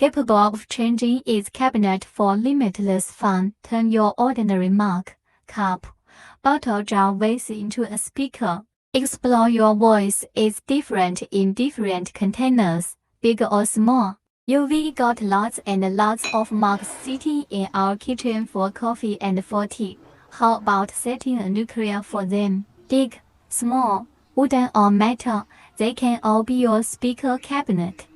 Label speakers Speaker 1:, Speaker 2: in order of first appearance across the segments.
Speaker 1: capable of changing its cabinet for limitless fun. Turn your ordinary mug, cup, bottle, jar, vase into a speaker. Explore your voice is different in different containers, big or small. We got lots and lots of mugs sitting in our kitchen for coffee and for tea. How about setting a nuclear for them? Big, small, wooden or metal, they can all be your speaker cabinet.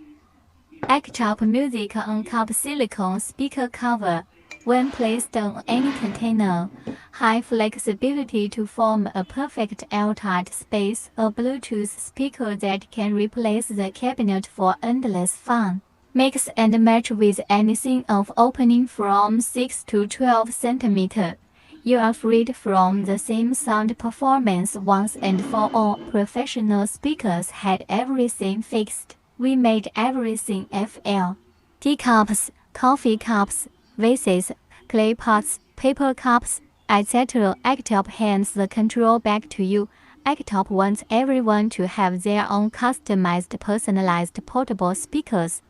Speaker 1: ACNCTOP on-cup silicone speaker cover. When placed on any container, high flexibility to form a perfect airtight space. A Bluetooth speaker that can replace the cabinet for endless fun. Mix and match with anything of opening from 6 to 12 cm. You are freed from the same sound performance once and for all. Professional speakers had everything fixed. We made everything FL. Teacups, coffee cups, vases, clay pots, paper cups, etc. ACNCTOP hands the control back to you. ACNCTOP wants everyone to have their own customized, personalized portable speakers.